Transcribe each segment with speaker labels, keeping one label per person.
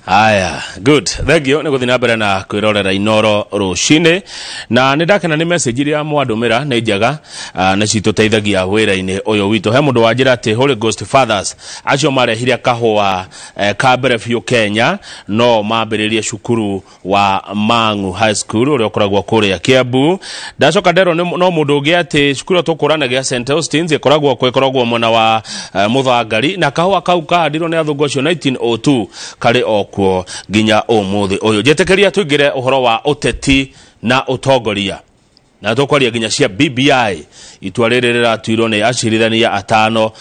Speaker 1: Aya, good. Thegio nĩ gũthiĩ na mbere na kwĩrorera Inoro rũcinĩ na nĩ ndakena nĩ message iria mwandũmĩra nĩ njega na citũteithagia wĩra-inĩ ũyũ witũ. He mũndũ wanjĩra atĩ Holy Ghost Fathers acio marehire kahũa ka mbere biũ Kenya no mambĩrĩrie cukuru wa Mang'u High School ũrĩa ũkoragwo kũrĩa Kiambu. Ndacoka ndero no mũndũ ũngĩ atĩ cukuru tũkũranagia St. Austin's ĩkoragwo mwena wa Mũthangari na kahũa kau kahandirwo nĩ athũngũ acio 1902 karĩ okuo nginya ũmũthĩ ũyũ. Njetĩkĩria tũingĩre ũhoro wa ũteti na ũtongoria na tũkwaria nginya cia BBI. Itua rĩrĩ rĩratuirwo nĩ acirithania atano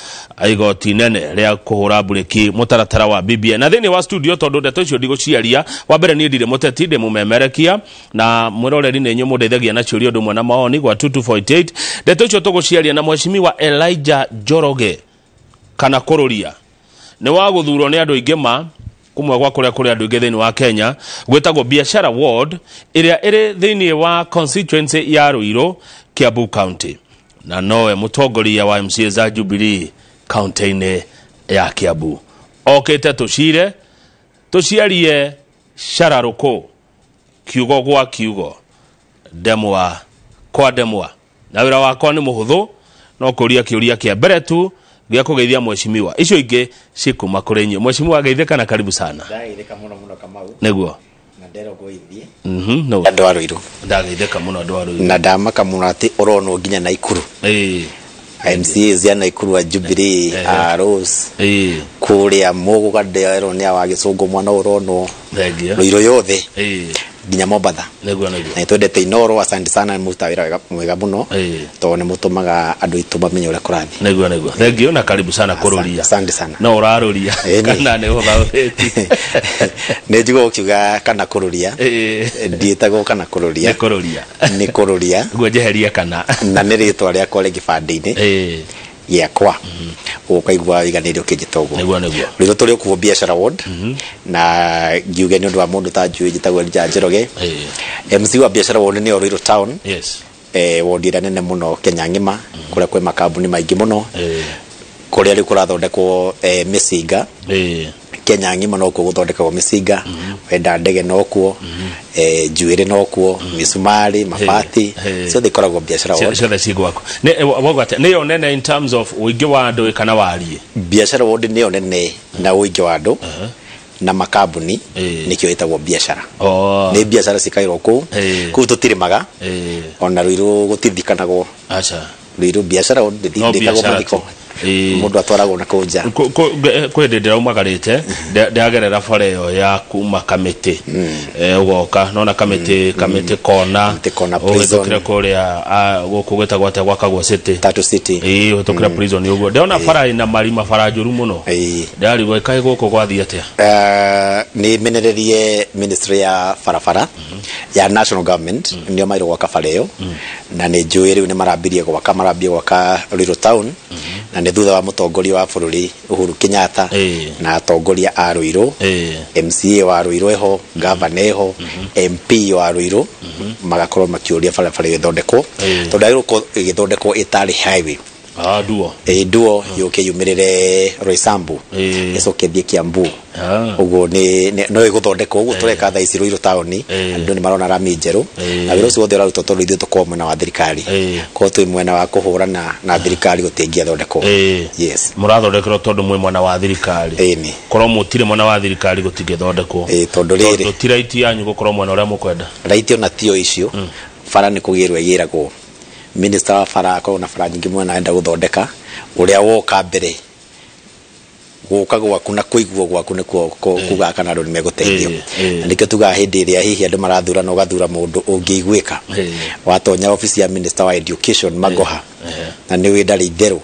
Speaker 1: igoti nene rĩa kũhũra mburĩki mũtaratara wa BBI. Na thĩinĩ wa studio tondũ ndeto icio ndigũciaria, wa mbere niĩ ndirĩ mũteti, ndĩ mũmemerekia na mwĩroreri nĩ inyuĩ mũndeithagia na ciũria ũndũ ũmwe na maoni gwa 2248. Ndeto icio tũgũciaria na mheshimiwa Elijah Njoroge kana Kũrũria nĩ wa gũthurwo nĩ andũ aingĩ ma kumwe gwa kũrĩa andũ aingĩ thĩinĩ wa Kenya gwĩtagwo biashara ward ĩrĩa ĩrĩ thĩinĩ wa constituency ya Rũirũ, Kiambu County, na nowe mũtongoria wa MCA za Jubilee county-inĩ ya Kiambu. Okĩte tũciarie cararũkũ kiugo gwa kiugo, ndemwa kwa ndemwa, na wĩra wakwa nĩ mũhũthũ no kũria kĩũria kĩa mbere tu gĩa kũgeithia mheshimiwa. Icio ingĩ cikuma kũrĩ inyuĩ. Mheshimiwa geithĩka na karibu sana.
Speaker 2: Ndageithĩka mũno Kamau.
Speaker 1: Nĩguo.
Speaker 2: Na ndero goithie.
Speaker 1: No.
Speaker 2: Andũ a Rũirũ.
Speaker 1: Ndageithĩka mũno andũ a Rũirũ.
Speaker 2: Na ndamaka mũno atĩ ũronwo nginya Naikuru. MCA cia Naikuru wa Jubilee, Rose. Kũrĩa mũgũgadero nĩ wa Gĩcũngũ mwana ũronwo. Rũirũ yothe. Nginya Mombatha. Na twendete Inoro, asante sana, mũtawĩra mwega mũno tondũ nĩ mũtũmaga andũ aitũ mamenye ũrĩa kũrathiĩ.
Speaker 1: Nĩguo. Thengio na karibu sana Kũrũria.
Speaker 2: Asante sana.
Speaker 1: No ũrarũria kana nĩ ũthaũrĩti.
Speaker 2: Nĩ njigua ũkiuga kana Kũrũria. Ndiĩtagwo kana Kũrũria. Nĩ Kũrũria.
Speaker 1: Guo njeheria kana. Na
Speaker 2: nĩ rĩtwa rĩakwa rĩ gĩbandĩ-inĩ gĩakwa. Ũkaigua wiganĩrio kĩnjĩtagwo. Rĩu tũrĩ kuo biashara ward na ngiuge nĩ ũndũ wa mũndũ ta njũĩ njĩtagwo Elijah Njoroge. MC wa biashara ward nĩ Rũirũ town. Ward ĩrĩa nene mũno Kenya ng'ima, kũrĩa kwĩ makambuni maingĩ mũno, kũrĩa rĩu kũrathondekwo mĩcinga Kenya ng'ima, no kuo gũthondekagwo mĩcinga, wenda ndege no kuo, njuĩrĩ no kuo, misumari, mabati, ciothe ikoragwo biashara ward.
Speaker 1: Ciothe cigwako. Nĩ yo nene in terms of ũingĩ wa andũ kana wariĩ?
Speaker 2: Biashara ward nĩ yo nene na ũingĩ wa andũ na makambuni nĩkĩo ĩtagwo biashara. Nĩ biashara cikairwo kũu tũtirĩmaga ona Rũirũ gũtithikanagwo. Rũirũ biashara ward ndĩthikagwo mathiko, mũndũ atwaragwo na kũnja.
Speaker 1: Kwĩ ndĩraumagarĩte ndĩagerera bara ĩyo ya kuma Kamĩtĩ ũgoka nona Kamĩtĩ kona ũgĩtũkĩra kũrĩa gũkũ gwĩtagwo atĩa gwakagwo City ũgĩtũkĩra prison ũguo ndĩona bara ĩna marima, bara njũru mũno. Ndĩarigwo ĩkaĩ gũkũ gwathiĩ atĩa?
Speaker 2: Nĩ menererie ministry ya barabara ya national government nĩo mairwo gwaka bara ĩyo, na nĩ njũĩ rĩu nĩ marambia gwaka Rũirũ town, na nĩ thutha wa mũtongoria wa bũrũri Uhuru Kenyatta na atongoria a Rũirũ, MCA wa Rũirũ eho, governor eho, MP wa Rũirũ magakorwo makĩũria barabara ĩthondekwo tondũ ĩgĩthondekwo ĩtarĩ highway. Duo yũke yumĩrĩre Roysambu ĩcoke thiĩ Kiambu. Ũguo no ĩgũthondekwo ũguo tũreka thaa ici Rũirũ town, andũ nĩ marona rami njerũ, na wĩra ũcio wothe ũrarutwo tondũ ithuĩ tũkoragwo mwena wa thirikari, korwo twĩ mwena wa kũhũrana na thirikari gũtingĩathondekwo.
Speaker 1: Mũrathondekerwo tondũ mwĩ mwena wa thirikari, korwo mũtirĩ mwena wa thirikari gũtingĩthondekwo tondũ rĩrĩ ti raiti yanyu gũkorwo mwena ũrĩa mũkwenda. Raiti
Speaker 2: ona tio icio, bara nĩ kũgĩrwo ĩgĩragwo minister wa bara akorwo na bara nyingĩ mwena enda gũthondeka, ũrĩa woka mbere gũka gwaku na kũigua gwaku nĩkuo kuga kana andũ nĩmegũteithio. Na nĩkĩo tugaga hĩndĩ ĩrĩa hihi andũ marathurana ũgathura mũndũ ũngĩiguĩka, watonya ofici ya minister wa education Magoha na nĩ wĩ ndarĩ itherũ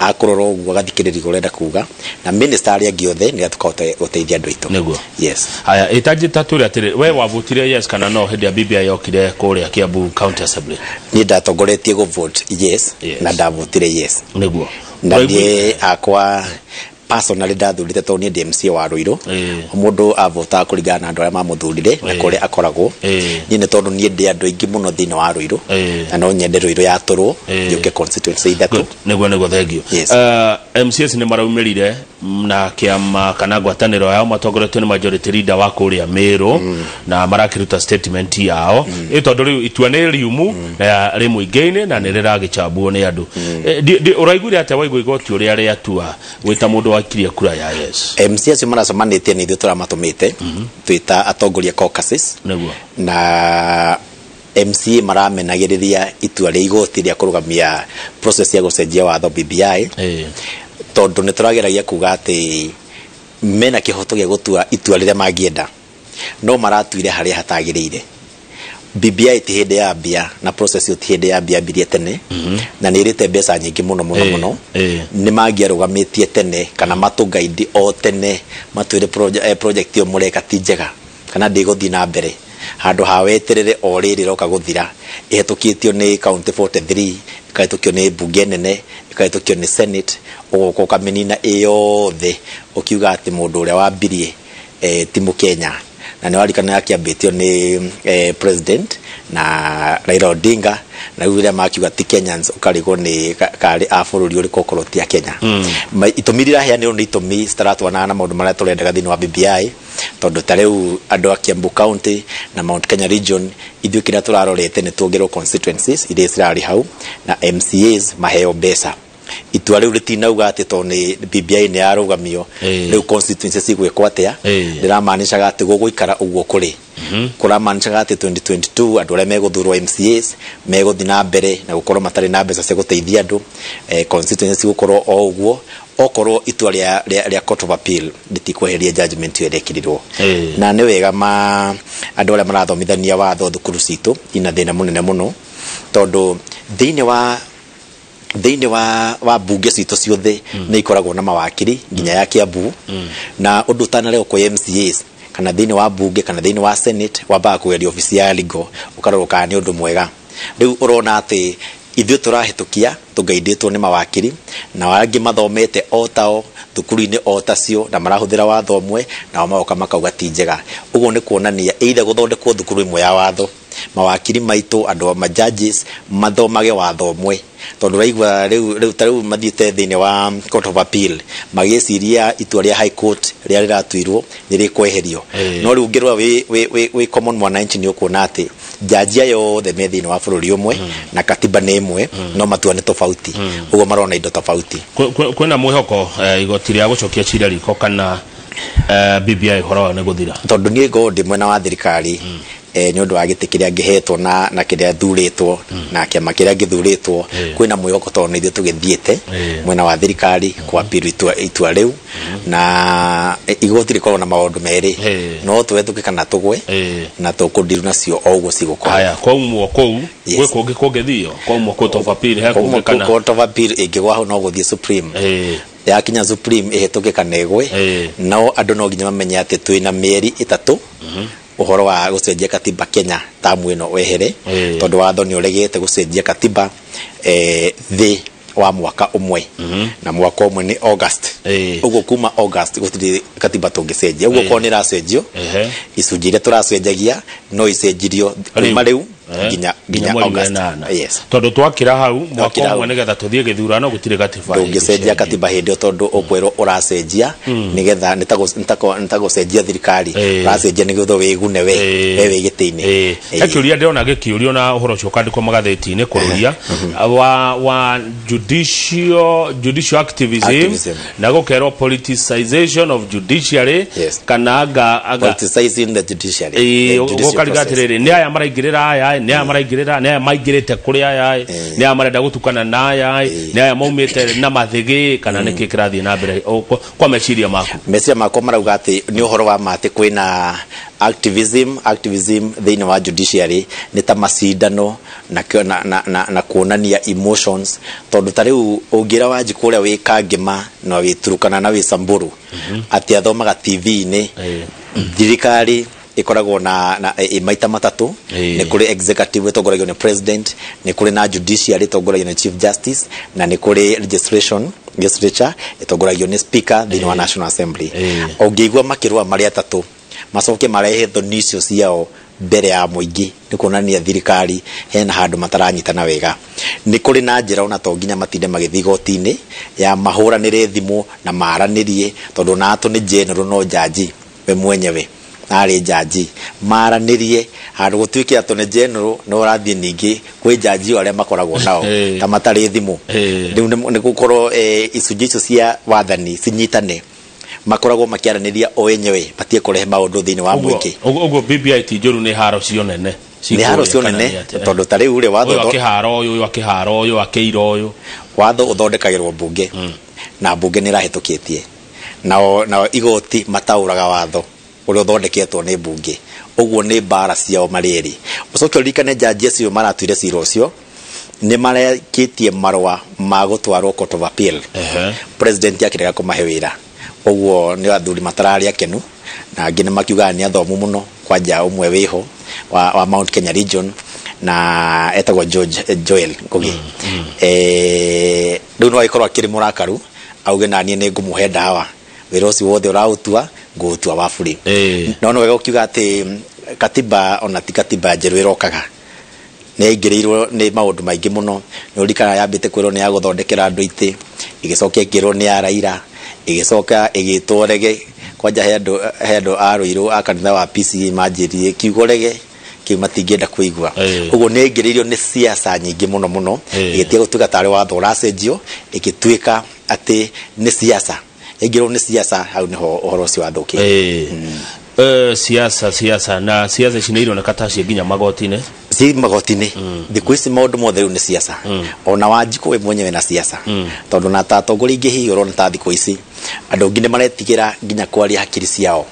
Speaker 2: akũrora ũguo agathikĩrĩria ũrenda kuga, na minister arĩa angĩ othe nĩ atũkahota gũteithia andũ aitũ.
Speaker 1: Haya, ĩtanjĩta tũrĩa atĩrĩ we wavutire yes kana no hĩndĩ ya BBI yokire kũrĩa Kiambu County Assembly?
Speaker 2: Niĩ ndatongoretie gũvote yes na ndavotire yes. Na niĩ akwa personally ndathurite tondũ niĩ ndĩ MCA wa Rũirũ, mũndũ avotaga kũringana na andũ arĩa mamũthurire na kũrĩa akoragwo. Niĩ nĩ tondũ niĩ ndĩ andũ aingĩ mũno thĩinĩ wa Rũirũ na no nyende Rũirũ yatũrwo yũke constituency ithatũ.
Speaker 1: Nĩguo thengio. MCAs nĩ maraumĩrire na kiama kana ngwatanĩro yao matongoretio nĩ majority leader wa kũrĩa Meru na marakiruta statement yao ĩtondũ rĩu itua nĩ riumu na rĩ mũingĩ-inĩ na nĩ rĩragĩcambwo nĩ andũ ũraiguire atĩa waigua igoti ũrĩa rĩatua gwĩta mũndũ wakirie kura ya yes
Speaker 2: MC acio maracemanĩtie nĩ ithuĩ tũramatũmĩte twĩta atongoria caucuses na MC maramenagĩrĩria itua rĩa igoti rĩa kũrũgamia process ya gũcenjia watho BBI tondũ nĩ tũrageragia kuga atĩ mena kĩhoto gĩa gũtua itua rĩrĩa mangĩenda no maratuire harĩa hatagĩrĩire BBI ti hĩndĩ ya mbia na process yo ti hĩndĩ ya mbia mbirie tene na nĩ ĩrĩte mbeca nyingĩ mũno nĩ mangĩarũgamĩtie tene kana matũgaidi o tene matwĩre project yo mũreka ti njega kana ndĩgũthiĩ na mbere handũ ha weterere o rĩrĩ roka gũthira ĩhetũkĩtio nĩ county 43 ĩkahetũkio nĩ bunge nene ĩkahetũkio nĩ senate ũgoka ũkamĩnina ĩyothe ũkiuga atĩ mũndũ ũrĩa wambirie ti Mũkenya na nĩ warikana yakĩambĩtio nĩ president na Raila Odinga na rĩrĩa makiuga ti Kenyans ũkarigwo nĩ karĩ a bũrũri ũrĩkũ okorwo ti a Kenya itũmi rĩraheanĩrwo nĩ itũmi citaratwarana na maũndũ marĩa tũrendaga thĩinĩ wa BBI tondũ ta rĩu andũ a Kiambu County na Mount Kenya region ithuĩ kĩrĩa tũrarorete nĩ tuongerwo constituencies iria cirarĩ hau na MCAs maheo mbeca itua rĩu rĩtinauga atĩ to nĩ BBI nĩ yarũgamio rĩu constituencies igwĩkwo atĩa rĩramaanishaga atĩ gũgũikara ũguo kũrĩ kũramaanishaga atĩ 2022 andũ arĩa megũthurwo MCAs megũthiĩ na mbere na gũkorwo matarĩ na mbeca cia gũteithia andũ constituencies gũkorwo o ũguo okorwo itua rĩa court of appeal rĩtikweheria judgment ĩyo ĩrekirirwo na nĩ wega andũ arĩa marathomithania watho thukuru citũ ina thĩna mũnene mũno tondũ thĩinĩ wa bunge citũ ciothe nĩ ikoragwo na mawakiri nginya ya Kiambu na ũndũ ũtanareo kwa MCAs kana thĩinĩ wa bunge kana thĩinĩ wa senate wambaga kũgeria ofici ya legal ũkarorwo kana nĩ ũndũ mwega rĩu ũrona atĩ ithuĩ tũrahĩtũkia tũgaidĩtwo nĩ mawakiri na warangĩ mathomete o tao thukuru-inĩ o tacio na marahũthĩra watho ũmwe na magoka makauga ti njega ũguo nĩ kuonania either gũthondekwo thukuru ĩmwe ya watho mawakiri maitũ andũ ma judges mathomage watho ũmwe tondũ raigua rĩu mathiĩte thĩinĩ wa court of appeal magĩciria itua rĩa high court rĩrĩa rĩratuirwo nĩ rĩkweherio no rĩu ngĩrora wĩ common mwananchi nĩ ũkuona atĩ judge yothe me thĩinĩ wa bũrũri ũmwe na katiba nĩ ĩmwe no matua nĩ tofauti ũguo marona indo tofauti
Speaker 1: kwĩna mwĩhoko igoti rĩa gũcokia cira riko kana BBI ũhoro nĩ gũthira
Speaker 2: tondũ niĩ ngo ndĩ mwena wa thirikari nĩ ũndũ wa gĩtĩ kĩrĩa ngĩhetwo na kĩrĩa thurĩtwo na kĩama kĩrĩa ngĩthurĩtwo kwĩna mwĩhoko tondũ nĩ ithuĩ tũgĩthiĩte mwena wa thirikari kwapirwo itua rĩu na igoti rĩkorwo na maũndũ merĩ no tũhetũke kana tũgwe na tũkũndiru nacio o ũguo cigũkorwo
Speaker 1: haya kwaumwo kũu gwĩ kũngĩ kũngĩthio kwaumwo court of appeal he kũngĩ kana
Speaker 2: court of appeal ĩngĩgwa hau no gũthiĩ supreme yakinya supreme ĩhetũke kana ĩgwe no andũ no nginya mamenye atĩ twĩna mĩeri ĩtatũ ũhoro wa gũcenjia katiba Kenya tamu ĩno wehere tondũ watho nĩ ũregete gũcenjia katiba thĩ wa mwaka ũmwe na mwaka ũmwe nĩ August ũguo kuma August gũtirĩ katiba tũngĩcenjia ũguo korwo nĩ ĩracenjio icunjĩ iria tũracenjagia no icenjirio kuma rĩu nginya August
Speaker 1: tondũ twakĩra hau mwaka ũmwe nĩgetha tũthiĩ gĩthurano gũtirĩ katiba
Speaker 2: ndũngĩcenjia katiba hĩndĩ tondũ ũkwĩrwo ũracenjia nĩgetha nĩtagũcenjia thirikari ũracenjia nĩgetha wĩgune we wĩ gĩtĩ-inĩ
Speaker 1: kĩũria ndĩrona gĩkĩũrio na ũhoro ũcio ũkandĩkwo magathĩti-inĩ Kũrũria wa judicial activism na gũkerwo politicization of judiciary kana
Speaker 2: politicizing the judiciary
Speaker 1: gũkariga atĩrĩrĩ nĩ aya maraingĩrĩra aya nĩ aya maraingĩrĩra nĩ aya maingĩrĩte kũrĩ aya nĩ aya marenda gũtukana na aya nĩ aya maumĩte na mathĩgĩ kana nĩkĩ kĩrathiĩ na mbere kwa meciria makwa
Speaker 2: marauga atĩ nĩ ũhoro wa ma atĩ kwĩna activism thĩinĩ wa judiciary nĩ ta macindano na kuonania emotions tondũ ta rĩu ũngĩra wanji kũrĩa wĩ Kangema na wĩ Turukana na wĩ Samburu atĩ athomaga TV-inĩ thirikari ikoragwo na maita matatũ nĩ kũrĩ executive ĩtongoragio nĩ president nĩ kũrĩ na judiciary ĩtongoragio nĩ chief justice na nĩ kũrĩ legislature ĩtongoragio nĩ speaker thĩinĩ wa National Assembly ũngĩigua makĩrũa marĩa atatũ macoke marehe thoni icio ciao mbere ya muingi ni kuonania thirikari hena handu mataranyitana wega ni kuri na njira ona to nginya matinde magithii gotini ya mahuranire thimu na maranirie tondu natu ni general no jaji we mwenyewe ari jaji maranirie handu gutwike atone general no rathie ningi kwi jaji aria makoragwo nao ta matari thimu ni gukorwo icunjĩ icio cia wathani cinyitane makoragwo makiaraniria o wenyewe batie kurehe maundu thiini wa muingi
Speaker 1: uguo BBI ti njuru ni haro cionene
Speaker 2: ni haro cionene tondu tari ure watho
Speaker 1: akiharo uyu akĩira uyu
Speaker 2: watho uthondekagirwo bunge na bunge ni rahitukitie nao igoti matauraga watho uria uthondeketwo ni bunge uguo ni bara ciao marĩri ucoke rikane jaji acio maratuire cira ucio ni marekitie marwa ma gutwarwo court of appeal president akirega kumahe wira uguo ni athuri matarari akenu na ngine makiuga ni athomu muno kwanja umwe wiho wa Mount Kenya region na etagwo Joel Ngugi riu no aikorwo akiri murakaru auge nani ni ngumuhe ndawa wira ucio wothe urautua ngutua wa buri no wega ukiuga ati katiba ona ti katiba njeru irokaga ni ingirirwo ni maundu maingi muno ni urikana yambite kwirwo ni aguthondekera andu ite igicoka ikirwo ni araira igicoka igitworege kwanja hedo a Rũirũ a kanitha wa PCA manjirie kiugorege kimatingenda kuigwa uguo ni ngiririo ni siasa nyingi muno igitie gutuika tari watho uracenjio igituika ati ni siasa ingirwo ni siasa hau niho uhoro ucio wathuki
Speaker 1: siasa na siasa cinairwo na kataci nginya magotine
Speaker 2: si magotine thiku ici maundu mothe ni siasa ona Wanjiku we mwenyewe na siasa tondu na tatongori ingi hiyo rona ta thiku ici andu ngine maretigira nginya kwaria hakiri ciao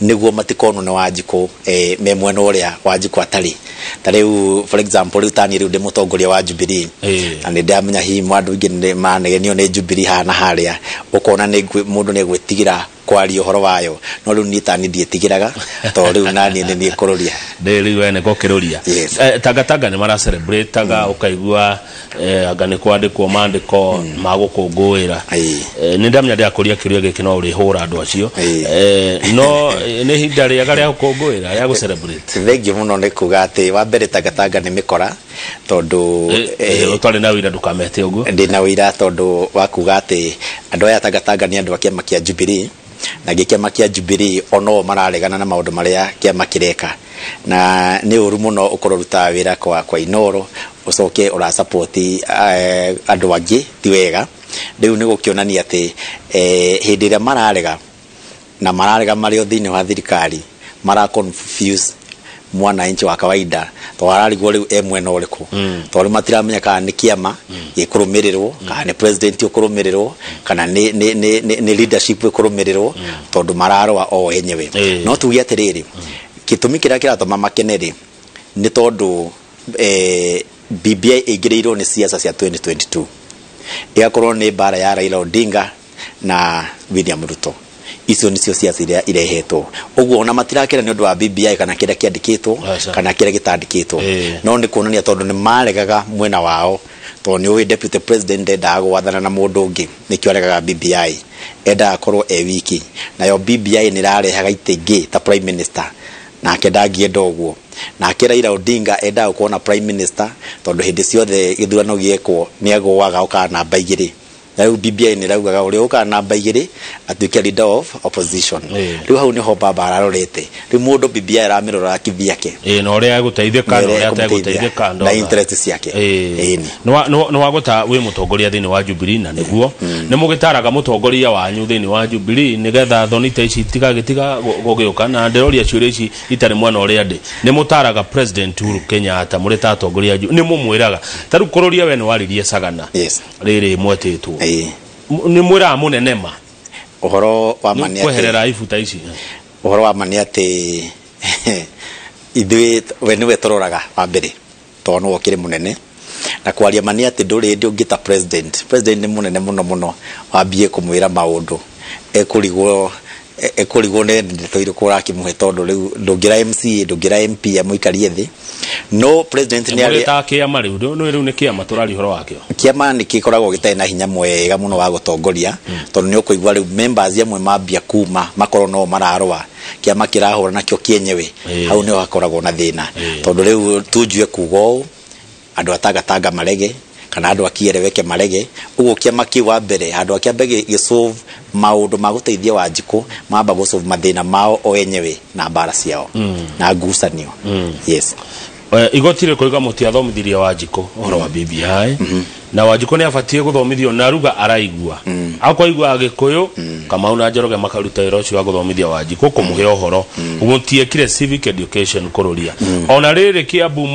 Speaker 2: niguo matikono na Wanjiku me mwena uria Wanjiku atari tariu for example riu tani riu de mutongoria wa Jubilee na ni ndamenya hi mwandu ingi manegenio ni Jubilee hana haria ukona ni mundu ni gwitigira kwaria horo wayo no riu ni tani ndietigiraga to riu nani ni Kũrũria
Speaker 1: riu ene ko Kũrũria tanga ni mara celebrate ukaigua anga ni kwandikwo mandiko magukungũira ni ndamenya ndiakuria kiria giki no uri hura andu acio no ni hinda riaga ria gukungũira ya gu celebrate
Speaker 2: thengi muno ni kuga ati wa mbere tanga ni mikora tondu
Speaker 1: utari na wira ndukamete uguo
Speaker 2: ndi na wira tondu wa kuga ati andu aya tanga ni andu akia makia Jubilee na gikiama kia Jubilee ono mararegana na maundu maria kiama kireka na ni uru muno ukororuta wira kwa Inoro ucoke ura support andu angi ti wega riu ni gukionania ati hindi ria mararega na mararega mario thini wa thirikari mara confuse mwananchi wa kawaida to ararigwo riu mwena uriku to ri matiramenya kana ni kiama gikurumirirwo kana ni president ukurumirirwo kana ni leadership ikurumirirwo tondu mararwa o enyewe no tugia atiriri gitumi kiria kiratuma makeneri ni tondu BBI igirirwo ni siasa cia 2022 igakorwo ni bara ya Raila Odinga na William Ruto icio nicio siasa iria irehetwo uguo ona matirakira ni undu wa BBI kana kiria kiandikitwo kana kiria gitandikitwo no ni kuonania tondu ni maregaga mwena wao to ni we deputy president enda gwathana na mundu ungi nikio aregaga BBI enda akorwo wiki nayo BBI ni rarehaga itegi ta prime minister na akendagienda uguo na Raila Odinga enda kuona prime minister tondu hindi ciothe githurano giekwo ni agwaga ukana namba igiri na BBI ni raugaga uri ukana namba igiri atuike leader of opposition riu hau ni ho baba ararorete riu mundu BBI aramirora kithiake
Speaker 1: no uri aguteithika no uri ateguteithika
Speaker 2: na interest ciake
Speaker 1: no waguta wi mutongoria thini wa Jubilee na niguo ni mugitaraga mutongoria wanyu thini wa Jubilee nigetha thonita ici gitiga gugiuka na nderoria ciuria ici itari mwana uri andi ni mutaraga president Uhuru Kenyatta muri ta atongoria ni mumwiraga taru Kũrũria we ni waririe sagana riri mwetitwo ni mwira munenema
Speaker 2: uhoro wa mania
Speaker 1: kweherera ifuta ici
Speaker 2: uhoro wa mania ati ithui we niwe tororaga wa mbere to no okire munene na kwaria mania ati nduri ndi ungita president ni munene muno wambie kumwira maundu ekurigwo ekurigwo ne ndeto iriko rakimuhe tondu riu ndungira MCA ndungira MP amuikarie thi no president ni ari
Speaker 1: ta kiama riu ni kiama turari horo wakio
Speaker 2: kiama ni kikoragwo gitai na hinya mwega muno wa gutongoria tondu ni ukuigwa riu members amwe mambia kuma makoro no mararwa kiama kirahura nakio kienyewe hau ni hakoragwo na thina tondu riu tujue kugo andu atagatanga marege kana andu akiereweke marege ugo kiama kiwa mbere andu akiambege gisolve maundu maguteithia Wanjiku mamba gusolve mathina mao o enyewe na bara ciao na ngucanio yes
Speaker 1: igotire koiga mutiathomithirie Wanjiku horo wa BBI na Wanjiku ni abatie guthomithio na ruga araigua akwaigua agikuyu kama una Njoroge makaruta wira ucio wa guthomithia Wanjiku kumuhe ohoro gutiekire civic education Kũrũria ona riri Kiambu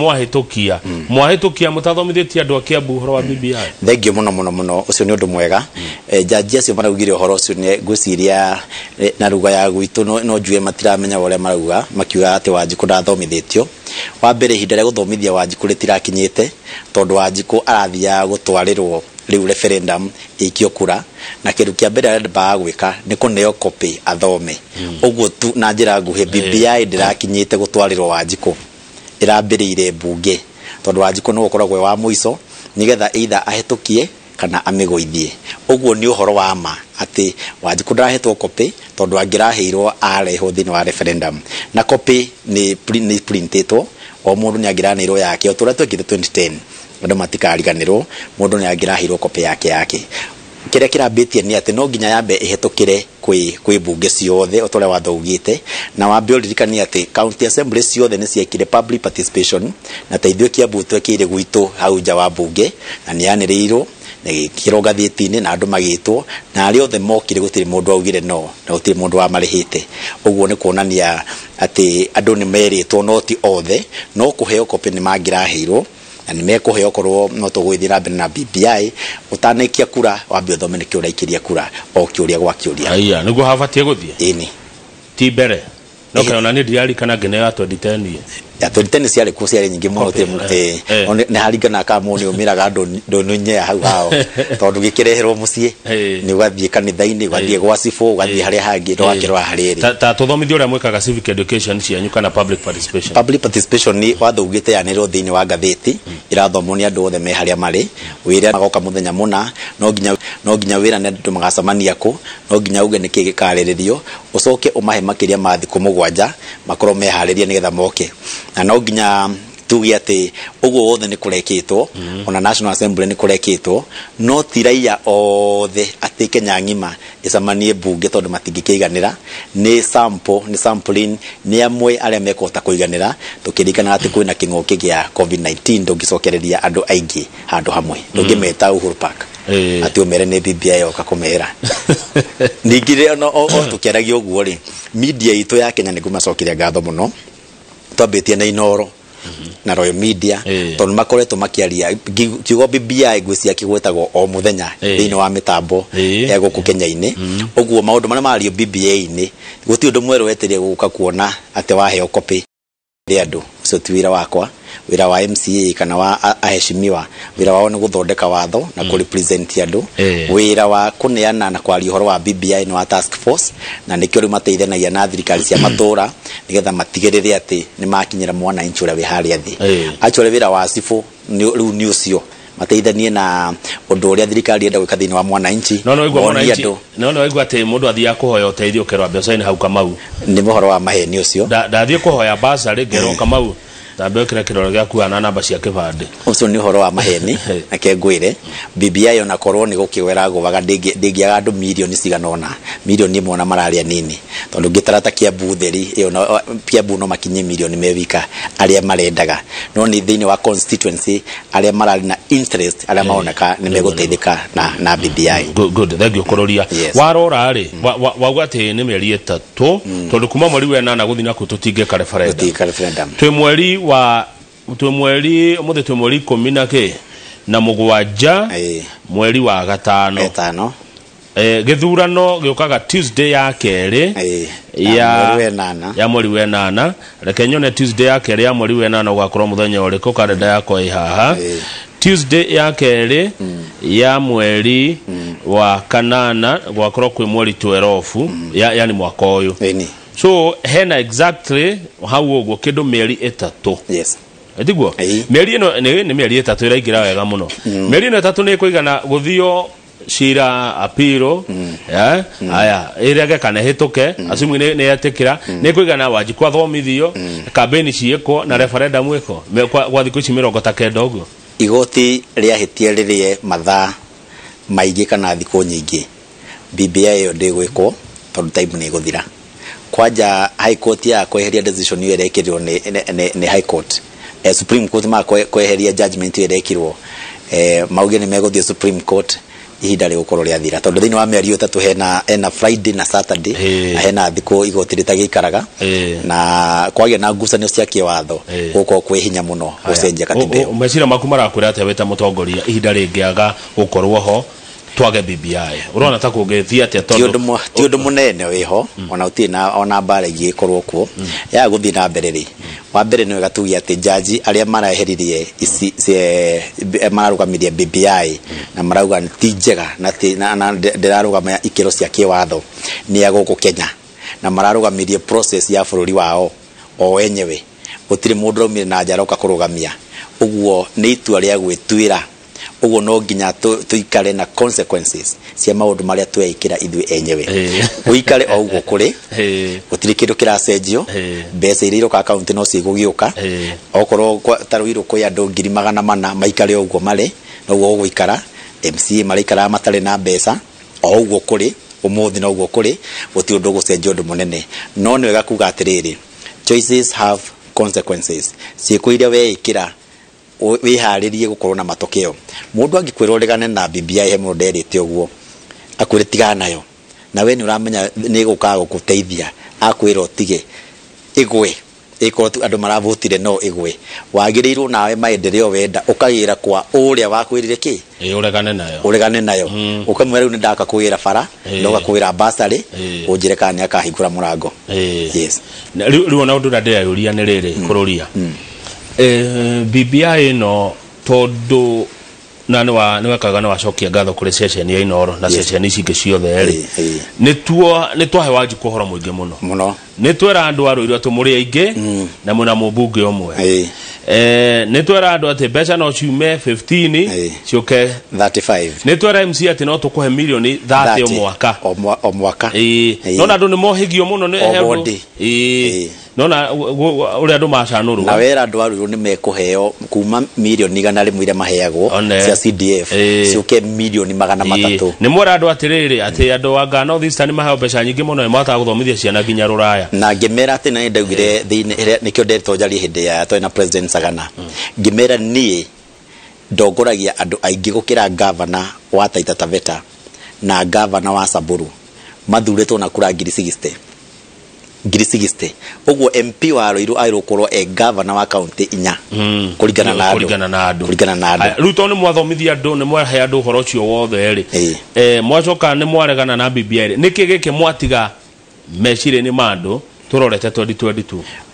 Speaker 1: mwahitukia mutathomithitie andu a Kiambu horo wa BBI
Speaker 2: thengio muno ucio ni undu mwega jaji acio maraugire ohoro ucio ni guciria na ruga ya gwitu no njue matiramenya wale marauga makiuga ati Wanjiku ndathomithitio wa mbere ihinda rĩa guthomithia Wanjiku ritirakinyite tondu Wanjiku arathia gutwarirwo riu referendum ikio kura na kiru kia mbere arenda gwika ni kuneo copy athome uguo tu na njira nguhe BBI ndirakinyite gutwarirwo Wanjiku irambirire bunge tondu Wanjiku no gukoragwo wa muico nigetha either ahitukie kana amigoithie uguo ni uhoro wa ma ati Wanjiku ndahetwo copy tondu angiraheirwo areho thini wa referendum na copy ni printetwo o mundu ni angiranirwo yake o tura twekite 2010 andu matikariganirwo mundu ni angiraheirwo copy yake kiria kirabitie ni ati no nginya yambe ihetukire kwi bunge ciothe otore wathougite na wambe uririkani ati county assembly ciothe ni ciekire public participation na teithio Kiambu twekire gwitu hau nja wa bunge na ni yaniriirwo na kiroga thietini na andu magitwo na ari othe mokire gutiri mundu augire no na gutiri mundu wa marihite uguo ni kuonania ati andu ni meritwo no ti othe no kuheo copy ni mangiraheirwo na ni mekuheo korwo no tugwithira mbere na BBI utanikia kura wambe uthomene kiura ikiria kura o kiuria gwa kiuria
Speaker 1: aya niguo habatie guthie
Speaker 2: ini
Speaker 1: ti mbere no kana ni diari kana ngene ya 2010
Speaker 2: ya 2010 ciarĩ kuo ciarĩ nyingĩ mũno nĩ haringana ka mũndũ umiraga ndũnũnye hau tondũ gĩkĩreherwo mũciĩ nĩ ũgathiĩ kanitha-inĩ ũgathiĩ gwa cibũ ũgathiĩ harĩa hangĩ ndwakĩrora harĩa
Speaker 1: ta tũthomithio ũrĩa mwĩkaga civic education cianyu kana public participation
Speaker 2: ni wathougĩte yanĩrwo thĩinĩ wa ngathĩti irathomwo nĩ andũ othe me harĩa marĩ wĩra magoka mũthenya mũna no nginya wĩra nĩ andũ magacemania kũ no nginya uge nĩkĩ gĩkarĩrĩrio ũcoke ũmahe makĩria ma thikũ mũgwanja makorwo meharĩria nĩgetha moke na no nginya tugi ati uguo wothe ni kurekitwo ona National Assembly ni kurekitwo no tiraia othe ati Kenya ngima icamanie bunge tondu matingĩkĩiganĩra ni sampling ni amwe arĩa mekũhota kũiganĩra tukirikana ati kwĩna kĩng'ũki gĩa COVID-19 ndũngĩcokereria andũ aingĩ handũ hamwe ndũngĩmeta Uhuru Park ati umere ni BBI yoka kumera ningire no tukiaragia uguo ri media itu ya Kenya nĩguo macokeria ngatho muno twambitie na Inoro na Royal Media tondu makoretwo makiaria kiugo BBI ngwĩcia kĩgwetagwo o muthenya thĩinĩ wa mitambo ya gũkũ Kenya-inĩ ũguo maũndũ marĩa mario BBI-inĩ gũtirĩ ũndũ mwerũ wetereire gũka kuona atĩ waheo copy rĩ andũ ucio ti wĩra wakwa wĩra wa MCA kana wa aheshimiwa wĩra wao nĩ gũthondeka watho na kũrepresent andũ wĩra wa kũneana na kwaria ũhoro wa BBI na wa task force na nĩkĩo rĩu mateithanagia na thirikari cia matũra nĩgetha matigĩrĩre atĩ nĩ makinyĩra mwananchi ũrĩa wĩ harĩa thĩ actually wĩra wa cibũ rĩu nĩ ũcio mateithanie na ũndũ ũrĩa thirikari enda gwĩka thĩinĩ wa mwananchi
Speaker 1: no waigua atĩ mũndũ athiaga kũhoya ũteithio ũkerwo mbeca-inĩ hau Kamau
Speaker 2: nĩ ũhoro wa maheni ũcio
Speaker 1: ndathiĩ kũhoya basarĩ ngerwo Kamau tambe kira kĩrore gĩaku na namba cia kĩbande
Speaker 2: ucio ni ũhoro wa maheni na kengwĩre BBI ona korwo nĩ gũkĩwera gũvaga ndĩngĩaga andũ milioni cigana ona milioni ĩmwe na mararia nini tondũ ngĩtarata Kiambu theri ĩyo no Kiambu no makinye milioni mewika arĩa marendaga no nĩ thĩinĩ wa constituency arĩa marari na interest arĩa maoneka nĩ megũteithĩka na BBI
Speaker 1: good thank you Kũrũria warora rĩ wauga atĩ nĩ mĩeri 3 tondũ kuma mweri wa 8 gũthina kũ tũtingĩka referendum twĩ mweri wa mweri 10 na mũgwanja mweri wa gatano gĩthurano gĩũkaga Tuesday ya kerĩ ya mweri wa 8 reke nyone Tuesday ya kerĩ ya mweri wa 8 ũgakorwo mũthenya ũrĩkũ kalenda yako ĩ haha Tuesday ya keri ya mweri wa kanana gwakorwo kwi mweri 12 yani mwaka uyu so hena exactly how uguo kindu mieri 3
Speaker 2: yes
Speaker 1: etigwo mieri ino ni mieri 3 iraingira wega muno mieri ino 3 ni kuigana guthio shira apiro aya iriage kana hituke asumi ni yatikira ni kuigana waji kwa thomithio kampeni cieko na referendum eko kwa thiku 90 uguo
Speaker 2: igoti ria hitie ririe mathaa maigi kana thiku nyingi BBI yo ndigwikwo tondu time ni guthira kwaja high court ya kweheria decision yo irekirwo ni high court Supreme Court ma kweheria judgment yo irekirwo mauge ni meguthie Supreme Court ihinda ri gukorwo ria thira tondu thini wa mieri 3 hena Friday na Saturday hena thiku igoti ritagikaraga na kwagia na ngucanio cia kiwatho guko kwi hinya muno gucenjia katiba
Speaker 1: umecira maku marakwira ate weta mutongoria ihinda ringiaga gukorwo ho twage BBI urona ta kungethia ate tondu
Speaker 2: ti undu munene wiho ona utina ona bara igikorwo kuo ya guthi na mbere ri wa mbere ni gatugia ati jaji aria maraheririe mararugamiria BBI na marauga ti njega na ndirarugama ikiro cia kiwatho ni aguko Kenya na mararugamirie process ya bururi wao o wenyewe gutire mundu raumire na njara ukakurugamia uguo ni itua ria gwitwira uguo no nginya tuikare na consequences cia maundu maria twekira ithui enyewe uikare o uguo kuri gutire kindu kiracenjio mbeca iria iroka account no cigugiuka okorwo Rũirũ kwa andu 400 maikare uguo mari no uguo guikara MCA marikara matare na mbeca o uguo kuri umuthi no uguo kuri guti undu gucenjia undu munene no ni wega kuga atiriri choices have consequences ciiko iria weikira wiharirie gukorwo na matokeo mundu angikwira uregane na BBI he mundu nderite uguo akwire tigana nayo na we ni uramenya ni gukaga gukuteithia akwira utige igwe iko tu andu maravutire no igwe wagirirwo nawe maendeleo wenda ukagira kwa uria wakwirire ki uregane nayo ukamwira ni ndaka kugira bara no gakwira basari unjire kana akahingura murango yes
Speaker 1: riu na undu ndayuria ni riri Kũrũria BBI no tondu na ni wakaga na wacokia ngatho kuri session ya Inoro na session ici ingi ciothe ri ni twahe waji kuhora muingi muno ni twera andu a Rũirũ tumuri aingi na muna mubunge omwe ni twera andu ati mbeca no ciume 15 cioke
Speaker 2: 35
Speaker 1: ni twera MC ati no tukuhe milioni 30
Speaker 2: o mwaka
Speaker 1: no na andu ni mohigio muno ni nona uri andu macanuru
Speaker 2: na wera andu a Rũirũ ni mekuheo kuma milioni 100 iria maheagwo cia CDF cioke milioni 300
Speaker 1: ni mwera andu atiriri ati andu anga North Eastern maheo mbeca nyingi muno mata guthomithia ciana nginya Rũraya
Speaker 2: na ngimera ati na ndaugire thini nikio ndeto njari hindi ya twena president Sagana ngimera ni ndongoragia andu aingi gukira governor wa Taita Taveta na governor wa Samburu mathuretwo na kura 60 uguo MP wa Rũirũ airokorwo governor wa county 4 kuringana na andu
Speaker 1: ruto ni mwathomithia andu ni mwahe andu horo cio wothe ri mwacoka ni mwaregana na BBI niki giki mwatiga mecire ni mandu turorete 2022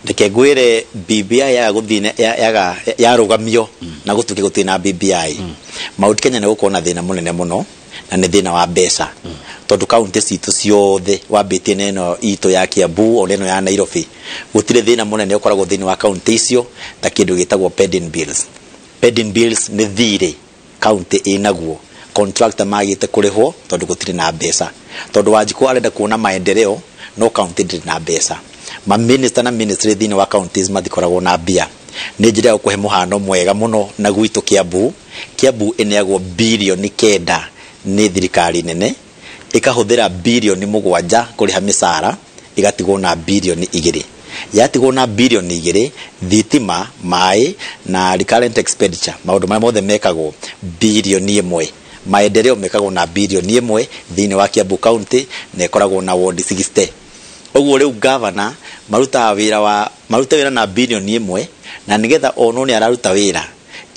Speaker 2: ndike ngwire BBI ya guthine ya rugamio na gutuke gutina BBI mauti Kenya ni gukona thina munene muno na ni thina wa mbeca tondu county citu ciothe wambite neno ito ya Kiambu oneno ya Nairobi gutire thina munene ukoragwo thini wa county icio ta kindu gitagwo pending bills ni thire county inaguo contractor magite kurihwo tondu gutire na mbeca tondu wajiko arenda kuona maendeleo no county ndire na mbeca ma minister na ministry thini wa counties mathikoragwo na bia ni njira ukuhe muhano mwega muno na gwitu Kiambu eneagwo bilioni 9 ni thirikari nene ikahuthira bilioni 7 kuriha misara igatigwo na bilioni 2 yatigwo na bilioni 2 thitima mai na recurrent expenditure maundu mara mothe mekagwo bilioni 1 maendeleo mekagwo na bilioni 1 thini wa Kiambu county na ikoragwo na ward 60 uguo riu governor maruta wira na bilioni 1 na nigetha ono ni araruta wira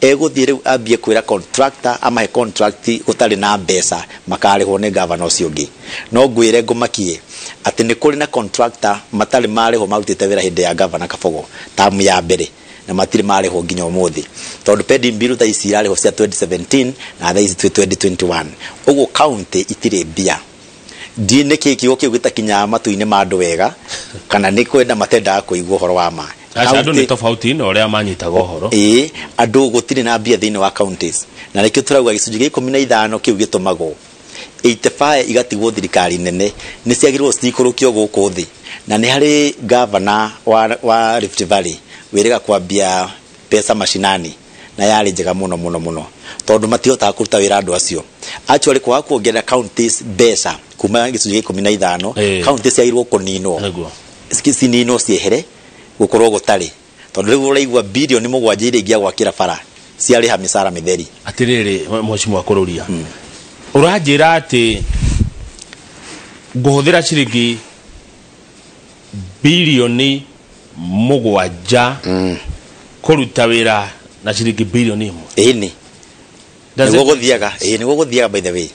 Speaker 2: eguthie riu ambie kwira contractor ama contract gutari na mbeca makarihwo ni governor ucio ngi no ngwire ngumakie ati ni kuri na contractor matari marihwo marutite wira hindi ya governor Kabogo tamu ya mbere na matire marĩho nginya ũmũthĩ tondũ pending bill ta ici irarĩho cia 2017 na thaa ici 2021 ũguo county itirĩ mbia ndiĩ nĩkĩ kiugo kĩu gĩtakinya matu-inĩ ma andũ wega kana nĩ kwenda matendaga kũigua ũhoro wa ma
Speaker 1: andũ nĩ tofauti na ũrĩa manyitaga ũhoro
Speaker 2: andũ gũtirĩ na mbia thĩinĩ wa counties na nĩkĩo tũrauga gĩcunjĩ gĩa 15 kĩu gĩtũmagwo 85 igatigwo thirikari nene nĩ ciagĩrĩrwo cikũrũkio gũkũ thĩ na nĩ harĩ governor wa Rift Valley wĩrĩga kwambia pesa mashinani na yarĩ njega mũno tondũ matihotaga kũruta wĩra andũ acio actually kwa kuongerera counties mbeca kuma gĩcunjĩ gĩa 15 counties ciagĩrĩrwo kũninwo cininwo ciehere gũkorwo gũtarĩ tondũ rĩu ũraigua bilioni 7 iria ingĩa gwakĩra bara ciarĩha mĩcara mĩtheri
Speaker 1: atĩrĩrĩ mheshimiwa Kũrũria ũranjĩra atĩ ngũhũthĩra ciringi bilioni 7 kũruta wĩra na ciringi bilioni 1
Speaker 2: nĩguo gũthiaga by the way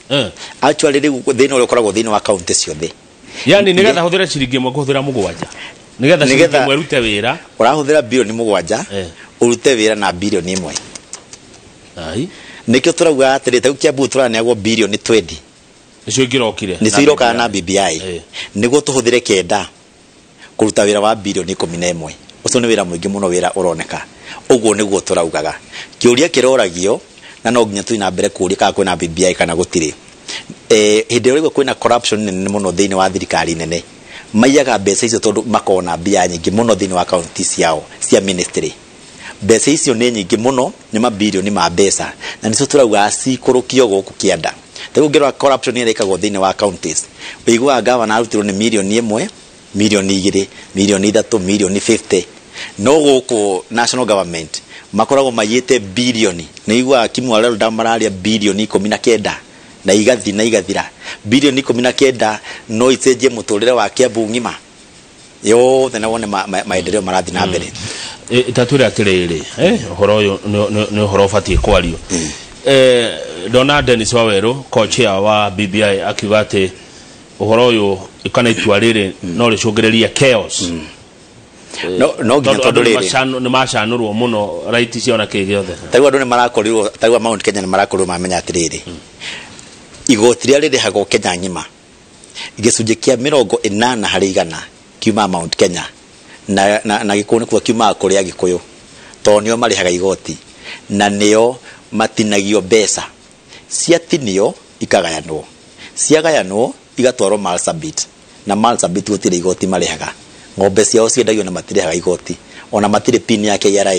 Speaker 2: actually rĩu thĩinĩ ũrĩa ũkoragwo thĩinĩ wa county ciothe
Speaker 1: yani nĩgetha hũthĩra ciringi 1 kũhũthĩra 7 nĩgetha ciringi 1 rute wĩra
Speaker 2: ũrahũthĩra bilioni 7 ũrute wĩra na bilioni 1 nĩkĩo tũrauga atĩrĩ ta Kiambu tũraneagwo bilioni 20
Speaker 1: nĩcio ingĩrokire
Speaker 2: nĩcio iroka na BBI nĩguo tũhũthĩre kenda kũruta wĩra wa bilioni 11 ũcio nĩ wĩra mũingĩ mũno wĩra ũroneka ũguo nĩguo tũraugaga kĩũria kĩroragio na no nginya tũina mbere kũũria kana kwĩna BBI kana gũtirĩ hĩndĩ ĩrĩa kwĩna corruption nene mũno thĩinĩ wa thirikari nene maiyaga mbeca icio tondũ makona mbia nyingĩ mũno thĩinĩ wa county ciao cia ministry mbeca icio nĩ nyingĩ mũno nĩ mabilioni ma mbeca na nĩcio tũrauga cikũrũkio gũkũ kĩanda tũngĩrora corruption nĩ ĩrekagwo thĩinĩ wa counties ũiguaga governor arutirwo nĩ milioni 1 milioni 2 milioni 3 milioni 50 no gũkũ national government makoragwo mayĩte bilioni nĩ iguaga Kimwalelo ndamararia bilioni 19 na igathira bilioni 19 no icenjie mũtũrĩre wa Kiambu ng'ima yothe na wone maendeleo marathi na mbere
Speaker 1: itatũre atĩrĩrĩ ũhoro ũyũ nĩ ũhoro ũbatiĩ kwario Dona Dennis Wawerũ coach wa BBI akiuga atĩ ũhoro ũyũ kana itua rĩrĩ no rĩcũngĩrĩrie chaos
Speaker 2: no nginya tondũ rĩrĩ
Speaker 1: nĩ macanũrwo mũno right ciona kĩ gĩothe
Speaker 2: taiwa andũ nĩ marakorirwo taiwa Mount Kenya nĩ marakorirwo mamenya atĩrĩrĩ igoti rĩrĩa rĩrĩhagwo Kenya ng'ima gĩcunjĩ kĩa 80 harĩ 100 kiuma Mount Kenya na gĩkũyũ nĩkuo kiuma kũrĩa Gĩkũyũ tondũ nĩo marĩhaga igoti na nĩo matinagio mbeca ciatinio ikagayanwo ciagayanwo igatwarwo Marsabit na Marsabit gũtirĩ igoti marĩhaga ng'ombe ciao ciendagio na matirĩhaga igoti ona matirĩ pin ya KRA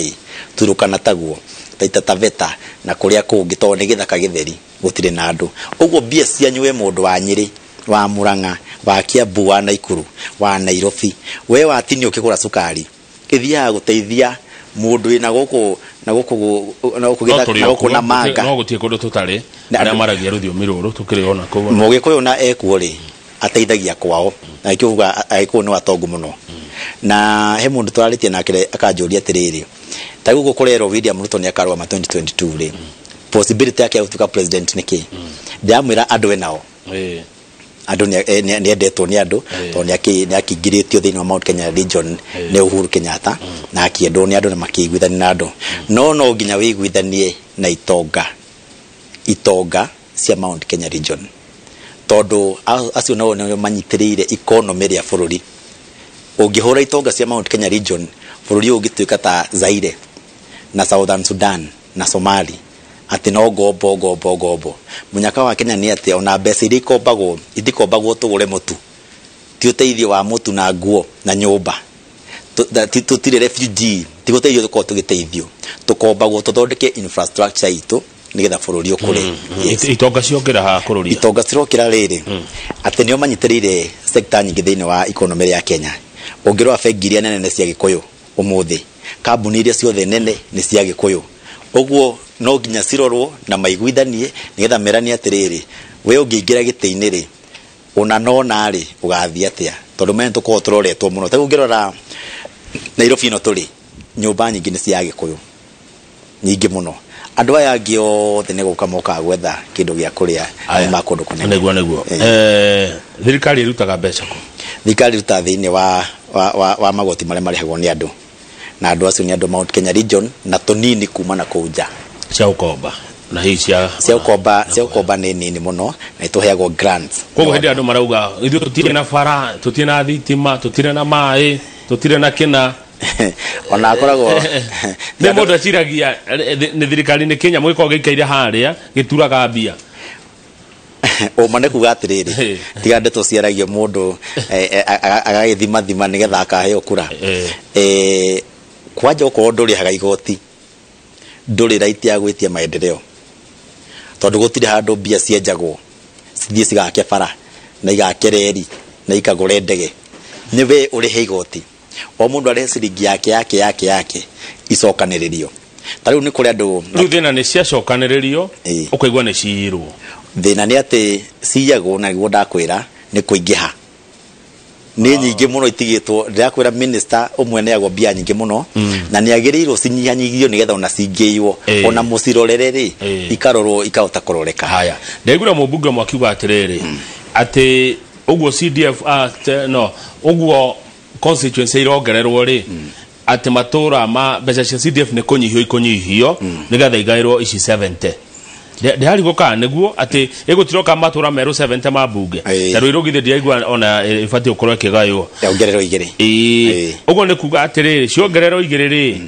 Speaker 2: Turukana taguo Taita Taveta na kũrĩa kũngĩ tondũ nĩ gĩthaka gĩtheri gũtirĩ na andũ ũguo mbia cianyue mũndũ wa Nyĩrĩ wa Murang'a wa Kiambu wa Naikuru wa Nairobi we watinio ũkĩgũra cukari gĩthiaga gũteithia mũndũ wĩna gũkũ na manga
Speaker 1: no gũtie kũndũ tũtarĩ arĩa maragia rũthiomi rũrũ tũkĩrĩona kũu
Speaker 2: Mũgĩkũyũ na ekuo rĩ ateithagia kwao na kiuga agĩkũyũ nĩ watongu mũno na he mũndũ tũrarĩtie nake akanjũria atĩrĩrĩ ta gũkũ kũrerwo William Ruto nĩ akarũa 2022 rĩ possibility yake ya gũtuĩka president nĩ kĩ ndamwĩra andũ enao andũ nĩ endetwo nĩ andũ tondũ nĩ akĩingĩrĩtio thĩinĩ wa Mount Kenya region nĩ Uhuru Kenyatta na akĩendwo nĩ andũ na makĩiguithania na andũ no nginya wĩiguithanie na itonga cia Mount Kenya region tondũ acio nao nĩ manyitĩrĩire economy ya bũrũri ũngĩhũra itonga cia Mount Kenya region bũrũri ũngĩtuĩka ta Zaire na Southern Sudan na Somali ati no gombo munyaka wa Kenya ni ati ona mbeca iria ikombagwo tugure mutu ti uteithio wa mutu na nguo na nyumba tutire refugee ti guteithio tuko tugiteithio tukombagwo tuthondeke infrastructure itu nigetha bũrũri ũkũre
Speaker 1: itonga ciongera ha bũrũri
Speaker 2: itonga cirokira rĩrĩ ati nĩo manyitĩrĩire sector nyingĩ thĩinĩ wa economy ya Kenya ũngĩrora bengi iria nene cia Gĩkũyũ ũmũthĩ kambuni iria ciothe nene nĩ cia Gĩkũyũ ũguo no nginya cirorwo na maiguithanie nigetha merani atĩrĩrĩ we ũngĩingĩra gĩtĩ-inĩ rĩ ona nona rĩ ũgathiĩ atĩa tondũ mene tũkorwo tũroretwo mũno ta ũngĩrora Nairobi ĩno tũrĩ nyũmba nyingĩ nĩ cia Gĩkũyũ nyingĩ mũno andũ aya angĩ othe nĩ gũka moka gwetha kĩndũ gĩa kũrĩa ma kũndũ kũnene
Speaker 1: nĩguo thirikari ĩrutaga mbeca kũ
Speaker 2: thirikari ĩruta thĩinĩ wa magoti marĩa marĩhagwo nĩ andũ na andũ acio nĩ andũ Mount Kenya region na tũnini kuma na kũu nja
Speaker 1: cia ũkomba na hii cia
Speaker 2: ũkomba nĩ nini mũno na ĩtũheagwo grants.
Speaker 1: Koguo hĩndĩ andũ marauga ithuĩ tũtirĩ na bara, tũtirĩ na thitima, tũtirĩ na maĩ, tũtirĩ na kĩna
Speaker 2: ona akoragwo
Speaker 1: nĩ mũndũ aciragia nĩ thirikari-inĩ Kenya mũgĩkorwo gĩikaire harĩa gĩturaga mbia
Speaker 2: ũma nĩ kuga atĩrĩrĩ tiga ndeto ciaragia mũndũ agagĩthima nĩgetha akaheo kura. Kwanja ũkorwo ndũrĩhaga igoti ndũrĩ right ya gwĩtia maendeleo tondũ gũtirĩ handũ mbia cienjagwo cithiĩ cigake bara na igake reri na ikagũre ndege, nĩwe ũrĩhe igoti o mũndũ arĩhe ciringi yake icokanĩrĩrio. Ta rĩu nĩ kũrĩ andũ
Speaker 1: rĩu thĩna nĩ ciacokanĩrĩrio ũkaigua nĩ ciirwo.
Speaker 2: Thĩna nĩ atĩ ciyagwo na nĩguo ndakwĩra nĩ kũingĩha nĩ nyingĩ mũno itigĩtwo. Ndĩrakwĩra minister ũmwe nĩ agwo mbia nyingĩ mũno na nĩ agĩrĩirwo cinyihanyihio nĩgetha ona cingĩywo ona mũcirorere rĩ ikarorwo ikahota kũroreka.
Speaker 1: Haya, ndaigua mũmbunge mwakiuga atĩrĩrĩ atĩ ũguo CDF no ũguo constituency irongererwo rĩ atĩ matũra ma mbeca cia CDF nĩ kũnyihio nĩgetha igaĩrwo ici 70. Ndĩharigwo kana nĩguo atĩ ĩgũtiroka matũra merũ 70 ma mbunge na Rũirũ githĩ ndĩraigua ona ibatiĩ gũkorwo ĩkĩgaywo
Speaker 2: ongererwo 2.
Speaker 1: Ũguo nĩ kuga atĩrĩrĩ ciongererwo 2 rĩ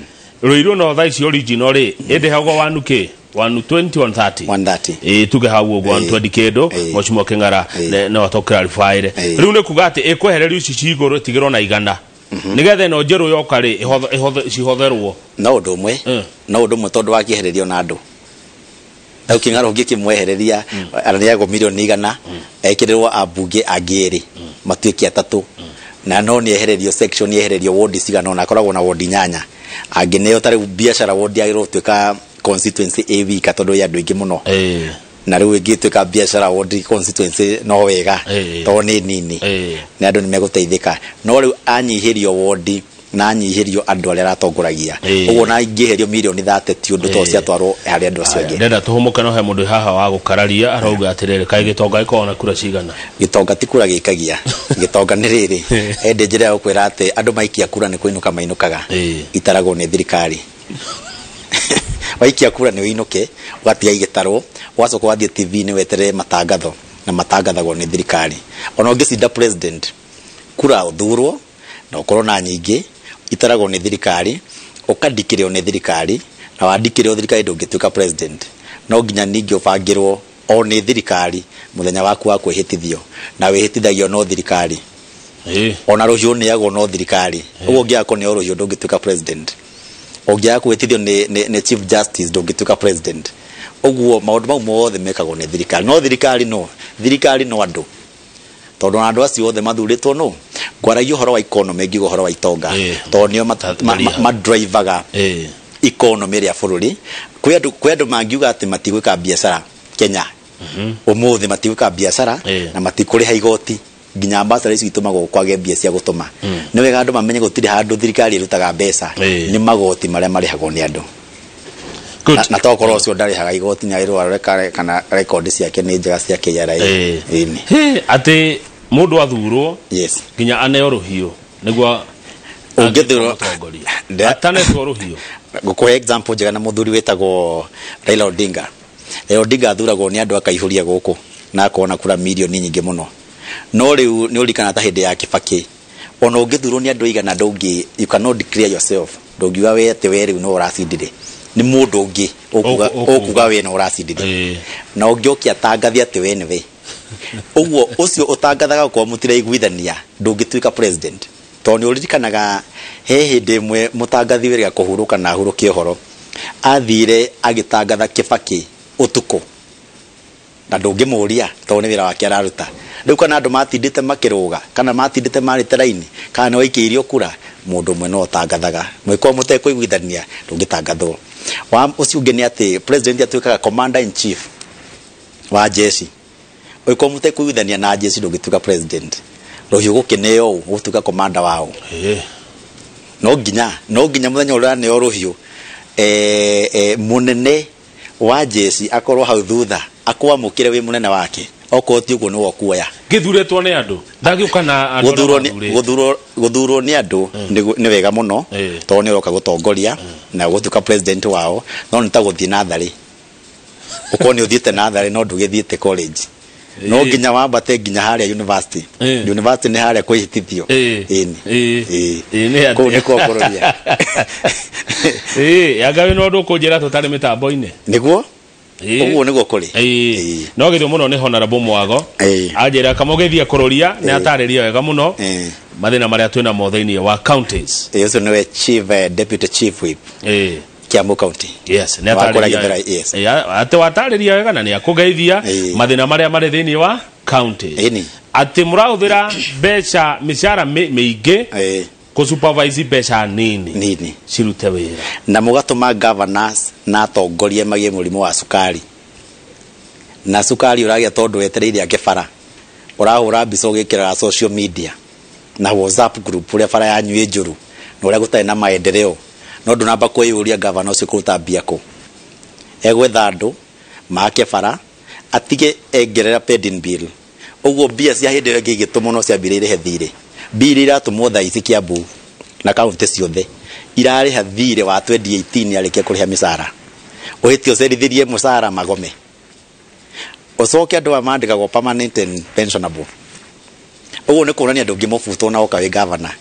Speaker 1: Rũirũ no thaa ici original rĩ ĩndĩhagwo 120 130 tuge hau ũguo 120 kĩndũ Mheshimiwa Kĩng'ara no to clarify rĩu nĩ kuga atĩ ĩkwehererio ici cigũrũ tigĩrwo na 100 nĩgetha ĩno njerũ yoka rĩ cihotherwo.
Speaker 2: No ũndũ ũmwe tondũ wakĩehererio na andũ na Kĩng'ara ũngĩkĩmwehereria araniagwo milioni 100 ekĩrĩrwo ambunge angĩ 2 matuĩke 3 na no nĩ ehererio section ehererio ward cigana ona akoragwo na ward 8 angĩneo tarĩ biashara ward yagĩrĩrwo gũtuĩka constituency AV katondũ ya andũ aingĩ mũno na rĩu ĩngĩtuĩka biashara ward constituency no wega to nĩ nini na andũ nĩ megũteithĩka. No rĩu anyihĩrio ward na anyihĩrio andũ arĩa aratongoragia ũguo na ingĩherio milioni 30 ti ũndũ to ciatwarwo harĩ andũ acio angĩ.
Speaker 1: Ndenda tũhũmũke no he mũndũ haha wa gũkararia arauga atĩrĩrĩ kaĩ Gĩtonga ĩkoragwo na kura cigana? Gĩtonga
Speaker 2: ti kura gĩkagia Gĩtonga nĩ rĩrĩ ende njĩra ya gũkwĩra atĩ andũ maikia kura nĩ kũinũka mainũkaga itaragwo nĩ thirikari. Waikia kura nĩ ũinũke ũgatiga igĩtarwo ũgacoka wathiĩ TV nĩ weterere matangatho na matangathagwo nĩ thirikari. Ona ũngĩcinda president kura ũthurwo na ũkorwo na nyingĩ itaragwo nĩ thirikari ũkandikĩrwo nĩ thirikari na wandikĩrwo thirikari ndũngĩtuĩka president. No nginya ningĩ ũbangĩrwo o nĩ thirikari mũthenya waku wa kwĩhĩtithio na wĩhĩtithagio no thirikari ona rũhiũ nĩagwo no thirikari. Ũguo ũngĩakwo nĩ rũhiũ ndũngĩtuĩka president. Ũngĩaga kwĩhĩtithio nĩ chief justice ndũngĩtuĩka president. Ũguo maũndũ mau mothe mekagwo nĩ thirikari. No thirikari no andũ tondũ andũ acio othe mathurĩtwo no kwaragia ũhoro wa economy ngiuga ũhoro wa itonga tondũ nĩo madrivaga economy ya bũrũri. Kwĩ andũ mangiuga atĩ matigwĩka biashara Kenya ũmũthĩ matigwĩka biashara na matikũrĩha igoti nginya ambassador ici itumagwo kwage mbia cia gũtũma. Nĩ wega andũ mamenye gũtirĩ handũ thirikari ĩrutaga mbeca nĩ magoti marĩa marĩhagwo nĩ andũ na tokorwo ũcio ndarĩhaga igoti na ĩrũa kana record ciake nĩ njega cia KRA
Speaker 1: atĩ mũndũ athurwo nginya aneo rũhiũ nĩguo
Speaker 2: ũngĩthurwo
Speaker 1: atanetwo rũhiũ.
Speaker 2: Ngũkũhe example njega na mũthuri wĩtagwo Raila Odinga. Raila Odinga athuragwo nĩ andũ akaihũria gũkũ na akona kura milioni nyingĩ mũno. No rĩu nĩ ũrikana ta hĩndĩ ya Kibaki ona ũngĩthurwo nĩ andũ igana ndũngĩ you cannot declare yourself ndũngiuga we atĩ we rĩu no ũracindire nĩ mũndũ ũngĩ ũkuga we no ũracindire na ũngĩokia atangathi atĩ we nĩwe. Ũguo ũcio ũtangathaga kwa mũtiraiguithania ndũngĩtuĩka president. Tondũ nĩ ũririkanaga he hĩndĩ ĩmwe mũtangathi wĩrĩga kũhurũka na ahurũkie ũhoro athire agĩtangatha Kibaki ũtukũ na ndũngĩmũria tondũ nĩ wĩra wake araruta. Rĩu kana andũ matindĩte makĩrũga kana matindĩte marĩte raini kana nĩ waikĩirio kura mũndũ ũmwe no ũtangathaga mwĩkwa mũtekũiguithania ndũngĩtangathwo. Ũcio ũngĩ nĩ atĩ president atuĩkaga commander in chief wa jeshi. Mwĩkwa mũtekũiguithania na jeshi ndũngĩtuĩka president. Rũhiũ gũkĩneo gũtuĩka commander wao. No nginya mũthenya ũrĩa neo rũhiũ mũnene wa jeshi akorwo hau thutha akwamũkĩre wĩ mũnene wake okorwo ti ũguo nĩwe kuoya
Speaker 1: githuretwo ni andu ndagiuka na andu
Speaker 2: guthurwo ni andu ni wega muno to ni uroka gutongoria na gutuka president wao no nita guthie nathari ukoni uthiete nathari no ndugithiete college no nginya wambate nginya haria university ni haria kwihitithio ni ko Kũrũria
Speaker 1: yagawe no ndukunjira tutari mitambo-ini
Speaker 2: niguo uguo niguo kuri
Speaker 1: no githio muno ni honorable Mwago anjira kamugethia Kũrũria ni atariria wega muno mathina maria twina mo thiini wa counties
Speaker 2: ucio niwe chief deputy chief whip Kiambu County.
Speaker 1: Yes, ni atariria ate watariria wega na ni akugeithia mathina maria mari thiini wa county ati murauthira mbeca mishara miingi ku supervise mbeca nini cirute wira
Speaker 2: na mugatuma governors na atongoria magie murimu wa sukari na sukari uragia tondu wetereire akibara urahura mbica ugikira social media na WhatsApp group uria bara yanyu njuru na uria gutari na maendeleo no ndunamba kwiyuria governor ucio kuruta mbia ku egwetha andu make bara atige engerera pending bill uguo mbia cia hindi ĩngĩ igĩtumwo no ciambire he thirĩ bill iratumwo thaa ici Kiambu na kaunti ciothe irarĩha thirĩ wa 2018 arĩkia kũrĩha mĩcara ũhĩtio ũcerithirie mũcara Magome ucoke andu amandĩkagwo permanent and pensionable uguo nĩ kuonania andũ ngĩmũbutwo na oka wĩ governor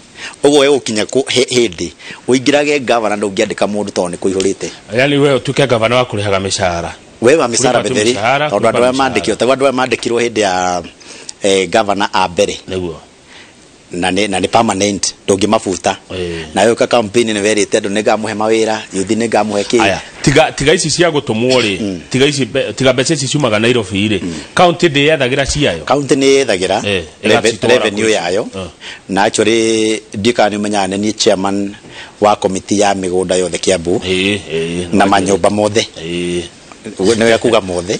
Speaker 2: uguo ũkinya hindi uingirage governor ndũngĩandĩka mũndũ tondũ nĩ kũihũrĩte
Speaker 1: yani wewe tuke governor wa kũrĩhaga mĩcara
Speaker 2: wewe mĩcara betheri tondũ andũ aya mandĩkirwo hindi ya governor a mbere
Speaker 1: niguo
Speaker 2: na ni permanent ndũngĩmabuta na wewe ka campaign ni werĩte andũ nĩ ngamuhe mawĩra yuthi nĩ ngamuhe kĩ
Speaker 1: aya tiga ici cia gũtũmwo rĩ tiga mbeca ici ciumaga Nairobi rĩ county ndĩyethagira ciayo
Speaker 2: county nĩ yethagira revenue yayo na actually ndikani menyane ni chairman wa committee ya mĩgũnda yothe Kiambu na manyũmba mothe niwe kuga mothe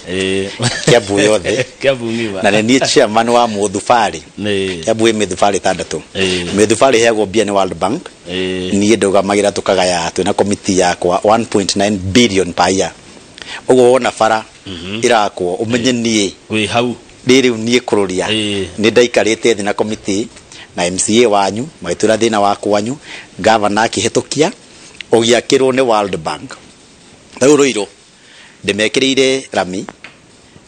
Speaker 2: Kiambu yothe
Speaker 1: Kiambu ngima
Speaker 2: na ni chairman wa mũthubari Kiambu mũthubari 6 mũthubari heagwo mbia ni World Bank ni ndũgamagira tukagaya twina committee yakwa 1.9 billion per year uguo wona bara irakwo umenye nie
Speaker 1: wi hau
Speaker 2: rĩu nie Kũrũria ni ndaikarĩte thĩ na committee na MCA wanyu maitũra thĩna wa kwanyu governor akihĩtũkia ũgiakĩrwo ni World Bank rĩu Rũirũ ndimekĩrĩire rami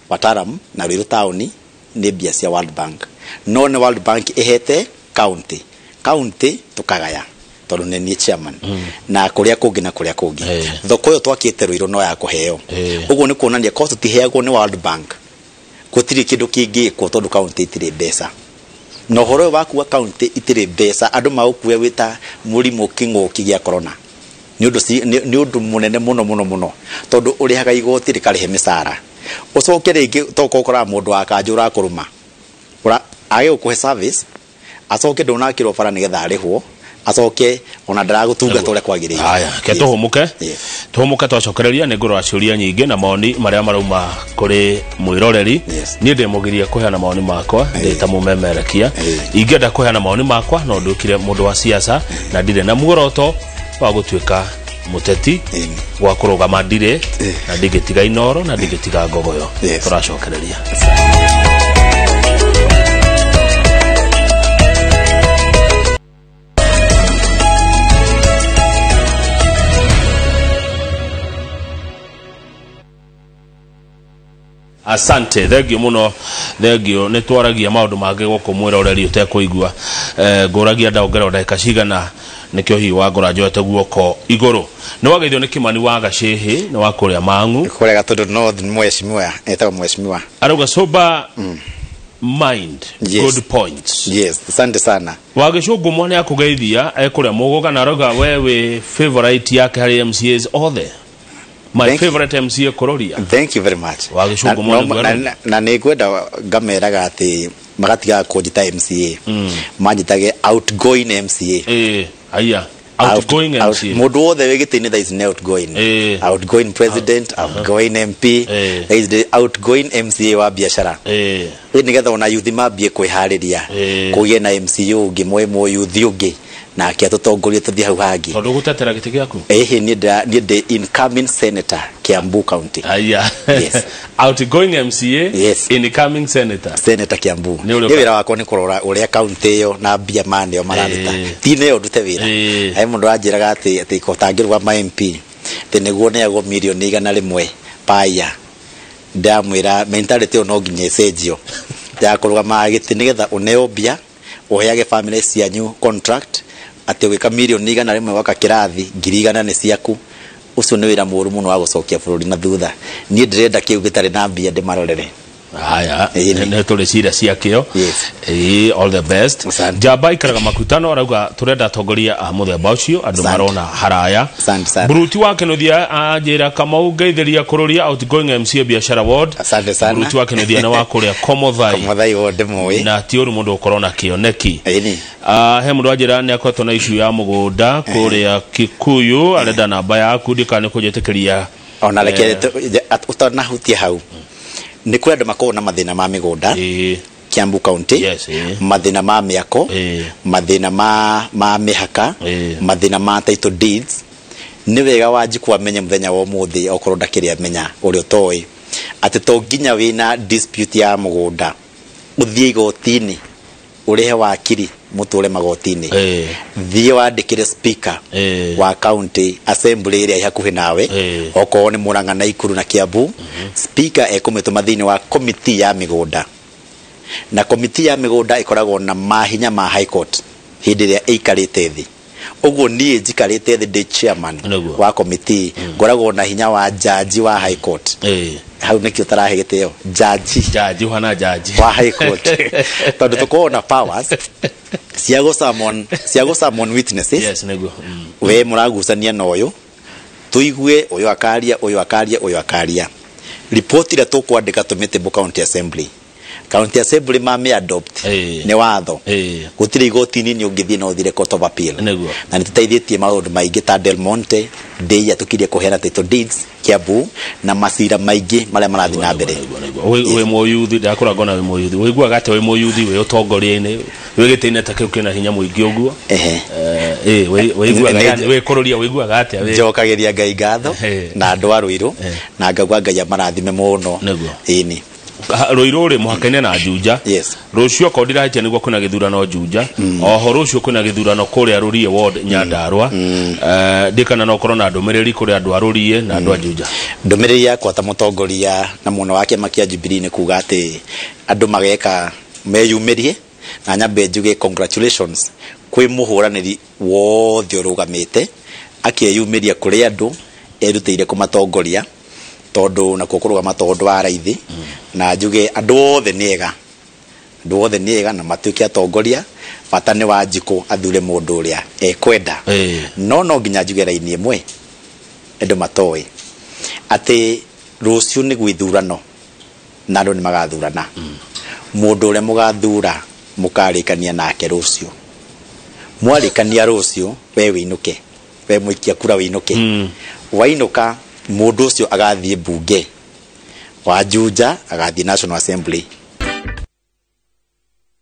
Speaker 2: wataram na Rũirũ town ni mbia cia World Bank no ni World Bank ihete county tukagaya tondu ni chairman na kuria kungi na kuria kungi thoko yo twakite Rũirũ no ya kuheo uguo ni kuonania cost tiheagwo ni World Bank gutiri kindu kingi ko tondu county itire mbeca no horo waku wa county itire mbeca andu maukuwe wita murimu king'ũki gĩa corona ni undu munene muno tondu urihaga igoti rikarihe mĩcara ucoke ringi toko ukora mundu akanjura kuruma age ukuhe service acoke ndonakirwo bara nigetha arihwo acoke ona ndaragutungata uria kwagirire
Speaker 1: haya ke tuhumuke twacokereria ni ngoro aciuria nyingi na maoni maria marauma kuri mwiroreri ni ndimugirie kuheana maoni makwa ndita mumemerekia ingenda kuheana maoni makwa no ndukire mundu wa siasa na ndire na muoroto wa gutuika muteti wa kurugama ndire na ndigitiga inoro na ndigitiga ngogoyo turacokereria asante thegio muno thegio ni twaragia maundu mangi guku mwiroreri utekuigua nguragia ndaongerera ndagika cigana nikio hi wa ngora njoete guoko iguru ni wageithio ni Kimani wa Gacihi ni wa kuria Mang'u
Speaker 2: kuria Gatundu North mweshimiwa etwa mweshimiwa
Speaker 1: arauga sober mind good points
Speaker 2: yes asante sana
Speaker 1: wagicungu mwana akugeithia ekuria muguga na arauga wewe favorite yake hari MCAs othe my favorite MCA Kũrũria
Speaker 2: thank you very much
Speaker 1: wagicungu mwana
Speaker 2: na nĩngwenda ngameraga ati magatiga kũnjita MCA manjitage outgoing MCA
Speaker 1: aya outgoing MCA
Speaker 2: mundu wothe wigitini there is no outgoing outgoing president outgoing MP there is the outgoing MCA wa biashara nigetha ona youth mambie kwihariria kugie na MCA ungi mwe youth ungi na akia tutongorie tuthie hau hangi
Speaker 1: tondu gutetera giti giaku
Speaker 2: ni the incoming senator Kiambu County
Speaker 1: aya yes outgoing MCA
Speaker 2: yes.
Speaker 1: Incoming senator
Speaker 2: Kiambu ni wira wako ni kurora uria county yo na bia mane yo mararita ti ne yo ndute wira ai mundu ajiraga ati ko tangirwa ma MP teneguo ne ago milioni 100 paya ndamwira mentality no nginya cenjio ya kurugama giti nigetha uneo bia uheage family cianyu contract ati wika milioni 100 waka kirathi 100 ni ciaku ucio ni wira muru muno wa gucokia bururi na thutha ni ndirenda kiu gitari na mbia ndimarorere
Speaker 1: haya ne tole cira ciakio all the best jamba ikaraga makutano arauga turenda tongoria muthemba ucio andu marona haraya buruti wake nuthia ajira kama ungeithiria Kũrũria outgoing MCA biashara ward buruti wake nuthia na wa kuria Komothai
Speaker 2: ward moi
Speaker 1: na ti uru mundu ukorona kioneki he mundu ajira ni akwetwo na issue ya mugunda kuria Kikuyu arenda namba yaku ndikane kujetikiria
Speaker 2: ona lekete utana hutia hau ni kwenda makona mathina ma migunda Kiambu County mathina ma miako mathina ma mihaka mathina ma title deeds ni wega waji kwa menye muthenya wa muthi okorwo ndakiria menya uri utoi ati to nginya wina dispute ya mugunda uthie igotini urihe wakiri muture magotini thie wandikire speaker wa county assembly area hakuhi nawe okorwo ni Murang'a na Ikuru na Kiambu speaker ekumituma thini wa committee ya migunda na committee ya migunda ikoragwo na mahinya ma high court hindi ria ikarite thi uguo nie jikarite thi the chairman wa committee ngoragwo na hinya wa judge wa high court hau nikio tarahe giteo judge
Speaker 1: hana judge
Speaker 2: wa high court tondu tukona powers siago summon witnesses
Speaker 1: yes nego
Speaker 2: we muragucania na uyu tuigue uyu akaria report ira tukwandika tumite county assembly mame adopt ne watho gutire igoti-ini ni ungithie no thire court of appeal na nitutaithietie maundu maingi ta Del Monte dei atukirie kuhera title deeds Kiambu na masira maingi maria marathi na mbere
Speaker 1: we moyuthi ndakora ngona we moyuthi wigua gate we moyuthi we utongoria-ini we gitine ta kiu kina hinya muingi uguo wigua gate we Kũrũria wigua gate we
Speaker 2: njokagiria Ngai ngatho na andu a Rũirũ na ngagwa Ngai amarathime muno ini
Speaker 1: Rũirũ ri muhakaine na Juja rucio kodira hatia niguo kuna gĩthurano Juja oho rucio kuna gĩthurano kuria Rũrie ward Nyandarua ndikana no korona ndumiriri kuria andu a Rũrie na andu a Juja
Speaker 2: ndumiriri yakwa ta mutongoria na muno wake makia Jubilee ni kuga ati andu mageka meyumirie na nyambe njuge congratulations kwi muhuraniri wothe urugamite akiyumiria kuri andu erutire kumatongoria tondu na kukurugama tondu wa raithi na njuge andu othe niega na matuike atongoria bata ni wanjiku athure mundu uria ekwenda no nginya njuge raini imwe andu matoi ati rucio ni gwithurano na andu ni magathurana mundu uria mugathura mukarikania nake rucio mwarikania rucio we winuke we muikia kura winuke wainuka mundu ucio agathie bunge wa Juja agathie National Assembly